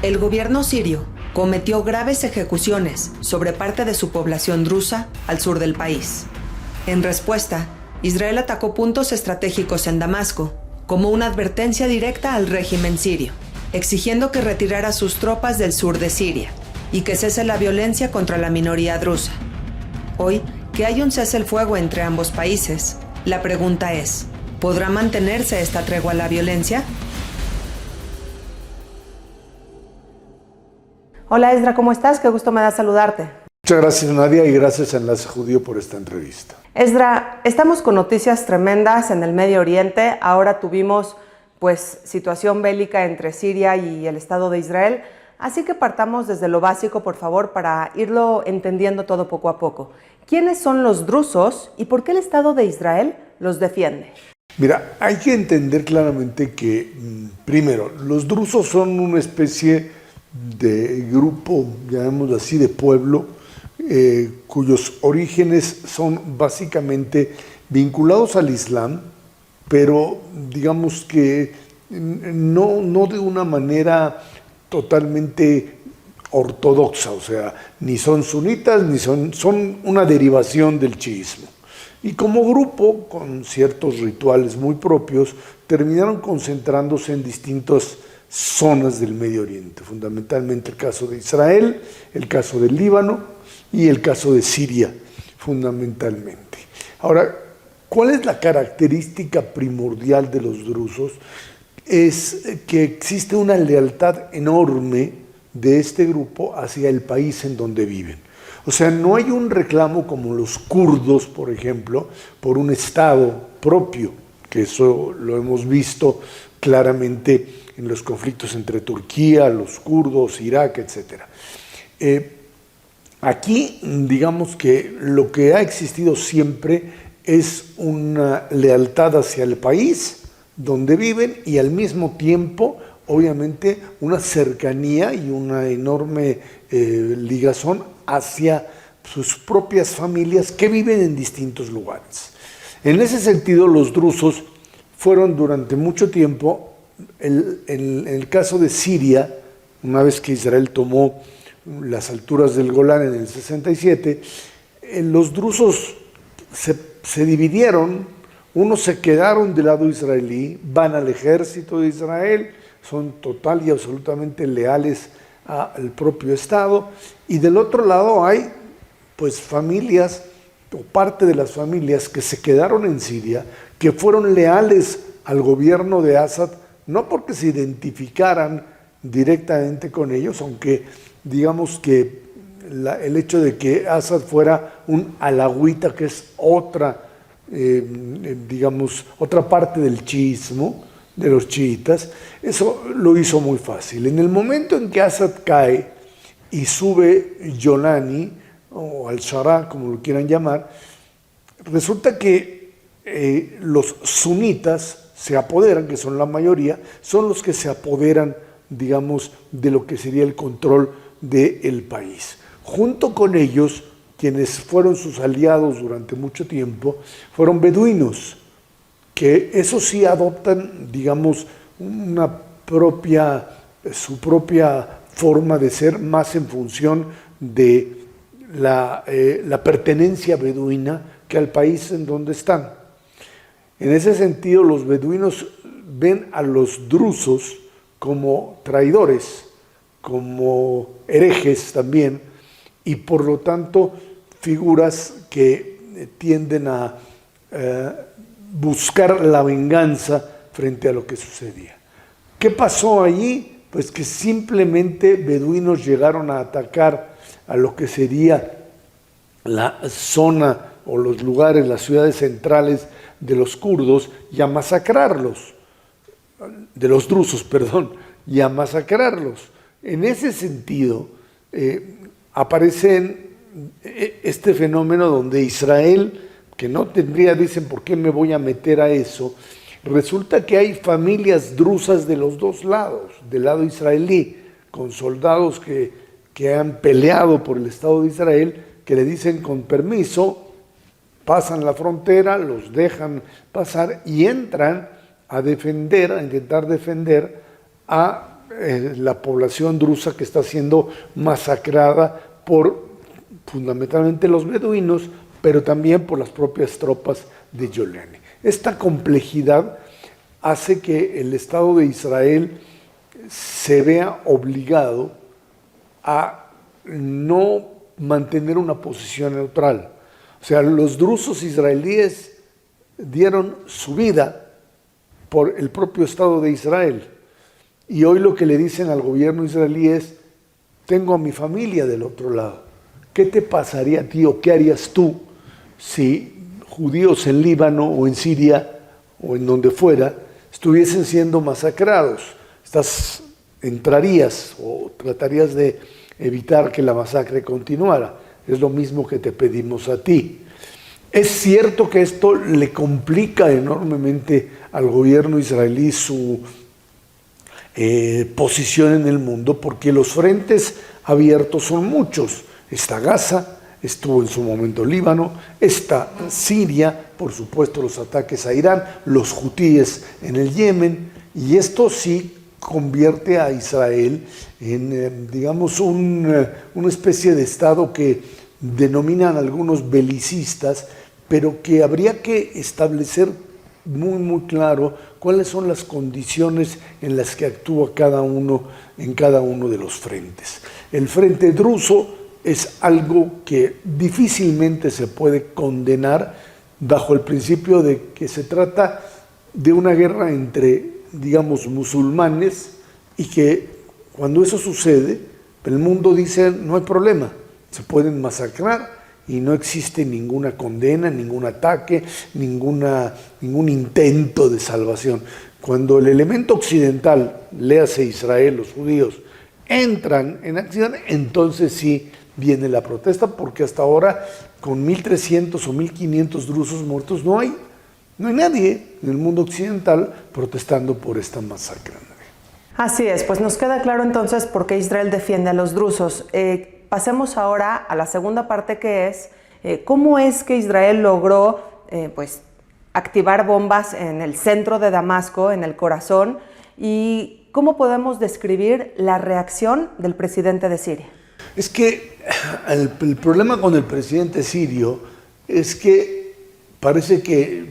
El gobierno sirio cometió graves ejecuciones sobre parte de su población drusa al sur del país. En respuesta, Israel atacó puntos estratégicos en Damasco como una advertencia directa al régimen sirio, exigiendo que retirara sus tropas del sur de Siria y que cese la violencia contra la minoría drusa. Hoy, que hay un cese el fuego entre ambos países, la pregunta es, ¿podrá mantenerse esta tregua a la violencia? Hola Esdra, ¿cómo estás? Qué gusto me da saludarte. Muchas gracias, Nadia, y gracias a Enlace Judío por esta entrevista. Esdra, estamos con noticias tremendas en el Medio Oriente. Ahora tuvimos, situación bélica entre Siria y el Estado de Israel. Así que partamos desde lo básico, por favor, para irlo entendiendo todo poco a poco. ¿Quiénes son los drusos y por qué el Estado de Israel los defiende? Mira, hay que entender claramente que, primero, los drusos son una especie de grupo, llamémoslo así, de pueblo, cuyos orígenes son básicamente vinculados al Islam, pero digamos que no de una manera totalmente ortodoxa, o sea, ni son sunitas, ni son una derivación del chiismo. Y como grupo, con ciertos rituales muy propios, terminaron concentrándose en distintas zonas del Medio Oriente, fundamentalmente el caso de Israel, el caso del Líbano y el caso de Siria, fundamentalmente. Ahora, ¿cuál es la característica primordial de los drusos? Es que existe una lealtad enorme de este grupo hacia el país en donde viven. O sea, no hay un reclamo como los kurdos, por ejemplo, por un Estado propio, que eso lo hemos visto claramente en los conflictos entre Turquía, los kurdos, Irak, etc. Aquí, digamos que lo que ha existido siempre es una lealtad hacia el país donde viven y al mismo tiempo, obviamente, una cercanía y una enorme ligazón hacia sus propias familias que viven en distintos lugares. En ese sentido, los drusos fueron durante mucho tiempo, en el caso de Siria, una vez que Israel tomó las alturas del Golán en el 67, los drusos se dividieron. Unos se quedaron del lado israelí, van al ejército de Israel, son total y absolutamente leales al propio Estado, y del otro lado hay familias o parte de las familias que se quedaron en Siria, que fueron leales al gobierno de Assad, no porque se identificaran directamente con ellos, aunque digamos que el hecho de que Assad fuera un alawita, que es otra parte del chiismo, de los chiitas, eso lo hizo muy fácil. En el momento en que Assad cae y sube Yolani, o al-Shara, como lo quieran llamar, resulta que los sunitas se apoderan, que son la mayoría, son los que se apoderan, digamos, de lo que sería el control del país. Junto con ellos, quienes fueron sus aliados durante mucho tiempo, fueron beduinos, que eso sí adoptan, digamos, su propia forma de ser, más en función de la pertenencia beduina que al país en donde están. En ese sentido, los beduinos ven a los drusos como traidores, como herejes también, y por lo tanto figuras que tienden a buscar la venganza frente a lo que sucedía. ¿Qué pasó allí? Pues que simplemente beduinos llegaron a atacar a lo que sería la zona o los lugares, las ciudades centrales de los kurdos, y a masacrarlos, de los drusos, perdón, y a masacrarlos. En ese sentido, aparece este fenómeno donde Israel, que no tendría, dicen, ¿por qué me voy a meter a eso? Resulta que hay familias drusas de los dos lados, del lado israelí, con soldados que han peleado por el Estado de Israel, que le dicen con permiso, pasan la frontera, los dejan pasar y entran a defender, a intentar defender a la población drusa que está siendo masacrada por fundamentalmente los beduinos, pero también por las propias tropas de Golani. Esta complejidad hace que el Estado de Israel se vea obligado a no mantener una posición neutral. O sea, los drusos israelíes dieron su vida por el propio Estado de Israel. Y hoy lo que le dicen al gobierno israelí es: tengo a mi familia del otro lado. ¿Qué te pasaría a ti o qué harías tú si judíos en Líbano o en Siria o en donde fuera estuviesen siendo masacrados? Entrarías o tratarías de evitar que la masacre continuara. Es lo mismo que te pedimos a ti. Es cierto que esto le complica enormemente al gobierno israelí su posición en el mundo, porque los frentes abiertos son muchos. Está Gaza, estuvo en su momento Líbano, está Siria, por supuesto los ataques a Irán, los hutíes en el Yemen, y esto sí convierte a Israel en, digamos, una especie de Estado que denominan algunos belicistas, pero que habría que establecer muy, muy claro cuáles son las condiciones en las que actúa cada uno en cada uno de los frentes. El frente druso es algo que difícilmente se puede condenar bajo el principio de que se trata de una guerra entre, digamos, musulmanes, y que cuando eso sucede, el mundo dice: no hay problema, se pueden masacrar y no existe ninguna condena, ningún ataque, ningún intento de salvación. Cuando el elemento occidental, léase Israel, los judíos, entran en acción, entonces sí viene la protesta, porque hasta ahora, con 1.300 o 1.500 drusos muertos, no hay nadie en el mundo occidental protestando por esta masacre. Así es, pues nos queda claro entonces por qué Israel defiende a los drusos. Pasemos ahora a la segunda parte, que es cómo es que Israel logró activar bombas en el centro de Damasco, en el corazón, y cómo podemos describir la reacción del presidente de Siria. Es que el problema con el presidente sirio es que parece que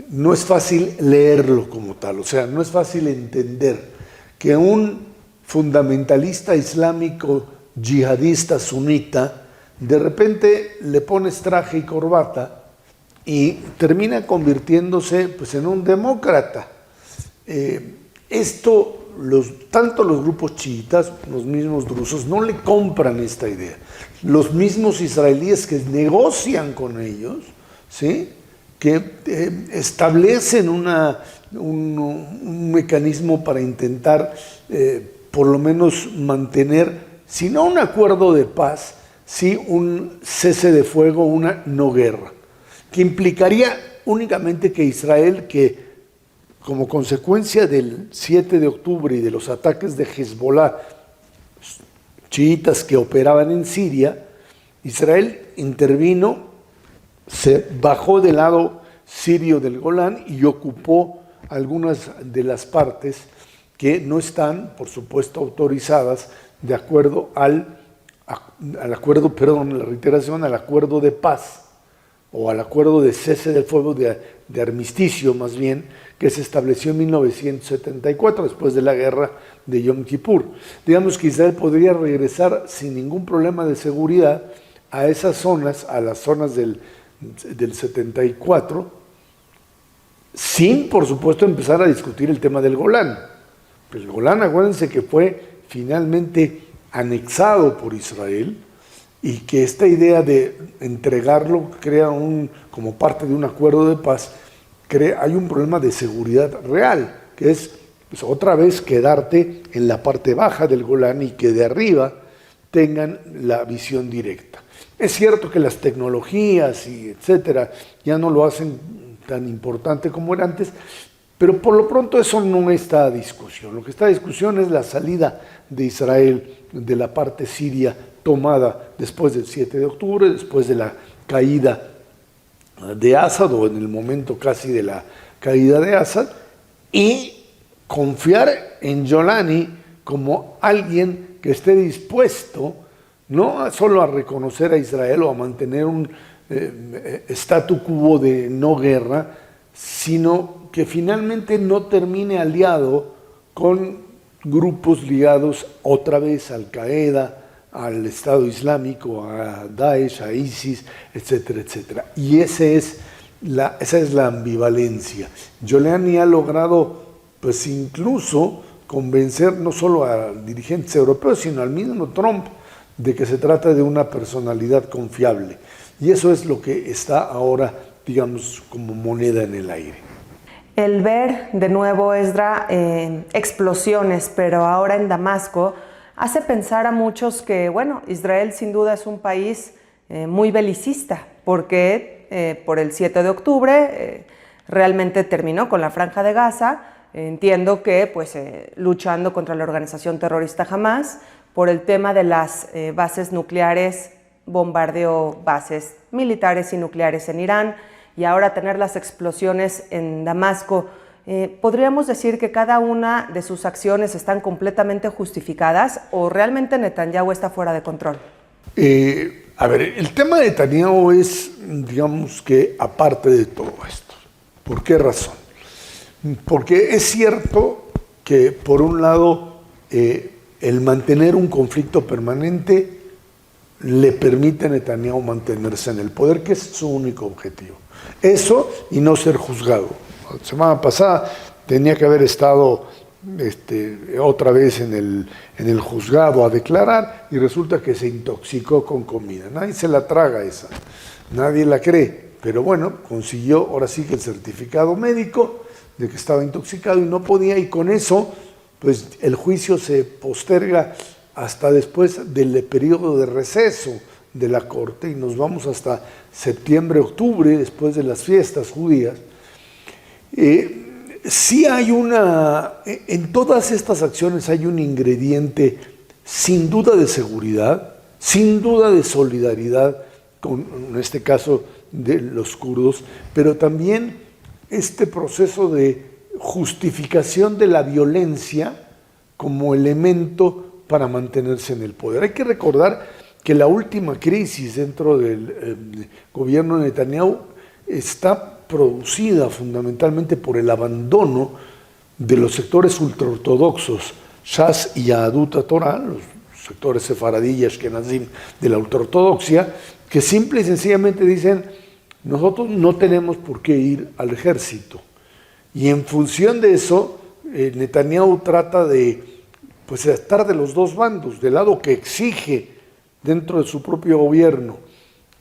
no es fácil leerlo como tal, o sea, no es fácil entender que un fundamentalista islámico yihadista sunita de repente le pones traje y corbata y termina convirtiéndose en un demócrata. Tanto los grupos chiitas, los mismos drusos, no le compran esta idea. Los mismos israelíes que negocian con ellos, ¿sí?, que establecen un mecanismo para intentar por lo menos mantener, si no un acuerdo de paz, sí un cese de fuego, una no guerra, que implicaría únicamente que Israel, que como consecuencia del 7 de octubre y de los ataques de Hezbollah, chiitas que operaban en Siria, Israel intervino, se bajó del lado sirio del Golán y ocupó algunas de las partes que no están, por supuesto, autorizadas de acuerdo al acuerdo de paz, o al acuerdo de cese del fuego, de armisticio más bien, que se estableció en 1974, después de la guerra de Yom Kippur. Digamos que Israel podría regresar sin ningún problema de seguridad a esas zonas, a las zonas del 74, sin, por supuesto, empezar a discutir el tema del Golán. El Golán, acuérdense que fue finalmente anexado por Israel, y que esta idea de entregarlo crea como parte de un acuerdo de paz, hay un problema de seguridad real, que es otra vez quedarte en la parte baja del Golán y que de arriba tengan la visión directa. Es cierto que las tecnologías y etcétera ya no lo hacen tan importante como era antes, pero por lo pronto eso no está a discusión. Lo que está a discusión es la salida de Israel de la parte siria tomada después del 7 de octubre, después de la caída de Assad, o en el momento casi de la caída de Assad, y confiar en Golani como alguien que esté dispuesto no solo a reconocer a Israel o a mantener un statu quo de no guerra, sino que finalmente no termine aliado con grupos ligados otra vez a Al-Qaeda, al Estado Islámico, a Daesh, a ISIS, etcétera, etcétera. Y esa es la ambivalencia. Giuliani ha logrado, pues incluso, convencer no solo a dirigentes europeos, sino al mismo Trump de que se trata de una personalidad confiable. Y eso es lo que está ahora, digamos, como moneda en el aire. El ver de nuevo, Esdra, explosiones, pero ahora en Damasco, hace pensar a muchos que, bueno, Israel sin duda es un país muy belicista, porque por el 7 de octubre realmente terminó con la Franja de Gaza. Entiendo que pues luchando contra la organización terrorista Hamás, por el tema de las bases nucleares, bombardeó bases militares y nucleares en Irán, y ahora tener las explosiones en Damasco. ¿Podríamos decir que cada una de sus acciones están completamente justificadas o realmente Netanyahu está fuera de control? A ver, el tema de Netanyahu es, digamos que, aparte de todo esto. ¿Por qué razón? Porque es cierto que, por un lado, el mantener un conflicto permanente le permite a Netanyahu mantenerse en el poder, que es su único objetivo. Eso y no ser juzgado. La semana pasada tenía que haber estado otra vez en el juzgado a declarar y resulta que se intoxicó con comida. Nadie se la traga esa, nadie la cree, pero bueno, consiguió ahora sí que el certificado médico de que estaba intoxicado y no podía, y con eso pues el juicio se posterga hasta después del periodo de receso de la corte y nos vamos hasta septiembre, octubre, después de las fiestas judías. Sí hay en todas estas acciones hay un ingrediente sin duda de seguridad, sin duda de solidaridad, en este caso de los kurdos, pero también este proceso de justificación de la violencia como elemento para mantenerse en el poder. Hay que recordar que la última crisis dentro del gobierno de Netanyahu está producida fundamentalmente por el abandono de los sectores ultraortodoxos, Shas y Yahadut HaTorah, los sectores sefaradí y ashkenazim de la ultraortodoxia, que simple y sencillamente dicen, nosotros no tenemos por qué ir al ejército. Y en función de eso, Netanyahu trata de estar de los dos bandos, del lado que exige dentro de su propio gobierno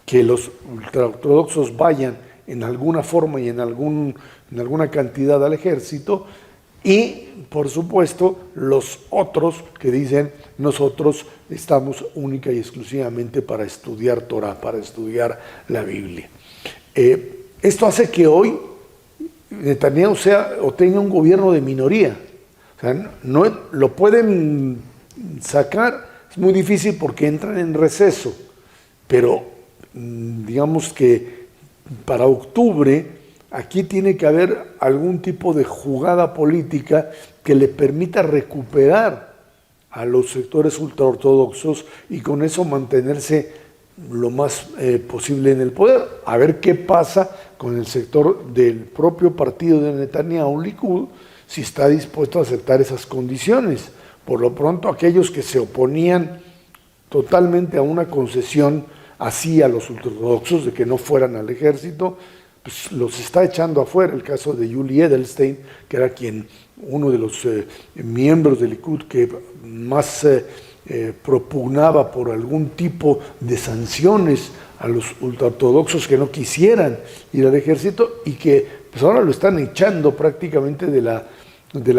que los ultraortodoxos vayan en alguna forma y en alguna cantidad al ejército, y por supuesto los otros que dicen nosotros estamos única y exclusivamente para estudiar Torah, para estudiar la Biblia. Esto hace que hoy Netanyahu tenga un gobierno de minoría. O sea, no lo pueden sacar, es muy difícil porque entran en receso, pero digamos que para octubre aquí tiene que haber algún tipo de jugada política que le permita recuperar a los sectores ultraortodoxos y con eso mantenerse lo más posible en el poder. A ver qué pasa con el sector del propio partido de Netanyahu, Likud, si está dispuesto a aceptar esas condiciones. Por lo pronto, aquellos que se oponían totalmente a una concesión así a los ultraortodoxos de que no fueran al ejército, pues los está echando afuera. El caso de Yuli Edelstein, que era uno de los miembros del Likud que más propugnaba por algún tipo de sanciones a los ultraortodoxos que no quisieran ir al ejército y que pues ahora lo están echando prácticamente de la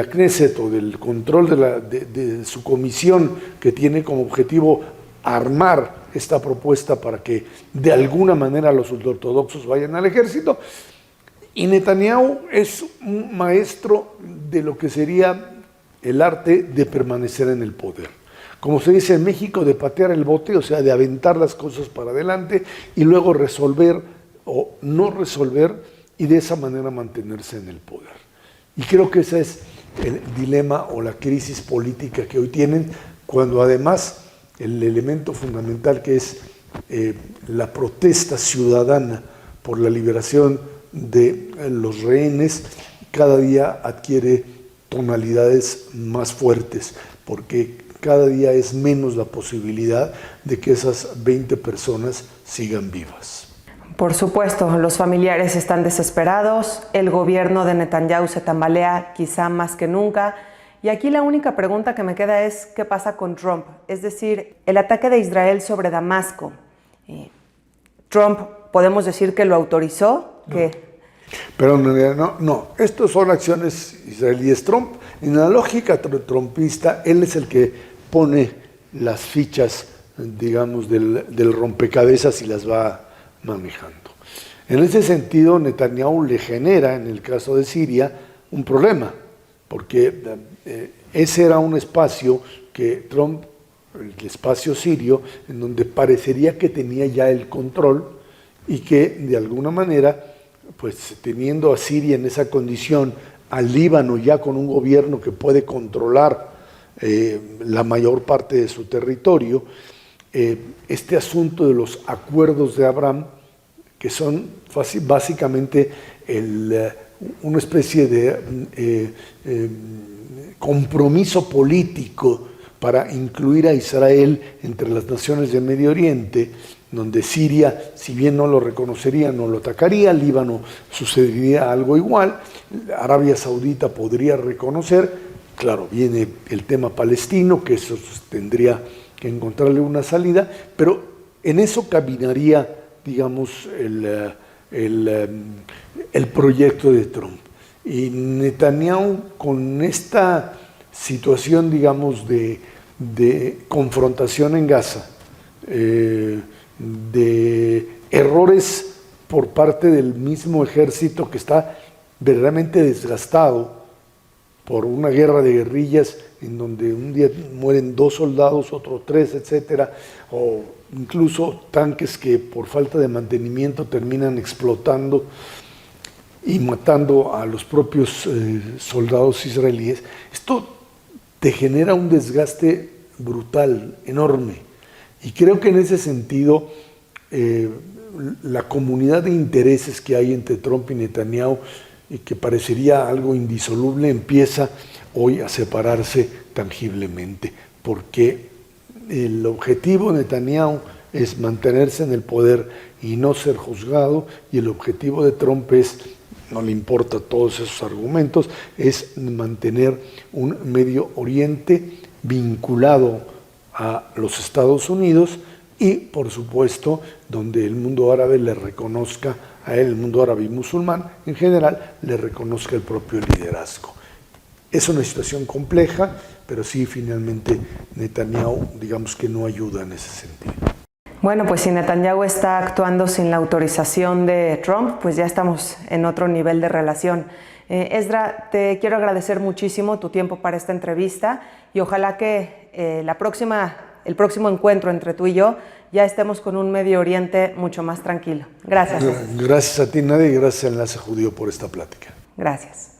Knesset o del control de su comisión que tiene como objetivo armar esta propuesta para que de alguna manera los ultraortodoxos vayan al ejército. Y Netanyahu es un maestro de lo que sería el arte de permanecer en el poder. Como se dice en México, de patear el bote, o sea, de aventar las cosas para adelante y luego resolver o no resolver y de esa manera mantenerse en el poder. Y creo que esa es el dilema o la crisis política que hoy tienen, cuando además el elemento fundamental que es la protesta ciudadana por la liberación de los rehenes cada día adquiere tonalidades más fuertes, porque cada día es menos la posibilidad de que esas 20 personas sigan vivas. Por supuesto, los familiares están desesperados, el gobierno de Netanyahu se tambalea quizá más que nunca, y aquí la única pregunta que me queda es ¿qué pasa con Trump? Es decir, el ataque de Israel sobre Damasco. Trump, ¿podemos decir que lo autorizó? No. Pero no, estos son acciones israelíes. Trump, en la lógica trumpista, él es el que pone las fichas, digamos, del rompecabezas y las va manejando. En ese sentido, Netanyahu le genera, en el caso de Siria, un problema, porque ese era un espacio que Trump, el espacio sirio, en donde parecería que tenía ya el control y que de alguna manera, pues teniendo a Siria en esa condición, al Líbano ya con un gobierno que puede controlar la mayor parte de su territorio, este asunto de los acuerdos de Abraham, que son básicamente una especie de compromiso político para incluir a Israel entre las naciones del Medio Oriente, donde Siria, si bien no lo reconocería, no lo atacaría, Líbano sucedería algo igual, Arabia Saudita podría reconocer, claro, viene el tema palestino, que eso tendría que encontrarle una salida, pero en eso caminaría, digamos, el proyecto de Trump. Y Netanyahu, con esta situación, digamos, de confrontación en Gaza, de errores por parte del mismo ejército que está verdaderamente desgastado por una guerra de guerrillas en donde un día mueren 2 soldados, otro 3, etcétera, o incluso tanques que por falta de mantenimiento terminan explotando y matando a los propios soldados israelíes. Esto te genera un desgaste brutal, enorme, y creo que en ese sentido la comunidad de intereses que hay entre Trump y Netanyahu, y que parecería algo indisoluble, empieza hoy a separarse tangiblemente, porque el objetivo de Netanyahu es mantenerse en el poder y no ser juzgado, y el objetivo de Trump es, no le importa todos esos argumentos, es mantener un Medio Oriente vinculado a los Estados Unidos y, por supuesto, donde el mundo árabe le reconozca a él, el mundo árabe y musulmán en general, le reconozca el propio liderazgo. Es una situación compleja, pero sí, finalmente, Netanyahu, digamos que no ayuda en ese sentido. Bueno, pues si Netanyahu está actuando sin la autorización de Trump, pues ya estamos en otro nivel de relación. Esdra, te quiero agradecer muchísimo tu tiempo para esta entrevista y ojalá que el próximo encuentro entre tú y yo ya estemos con un Medio Oriente mucho más tranquilo. Gracias. Gracias a ti, Nadia, y gracias a Enlace Judío por esta plática. Gracias.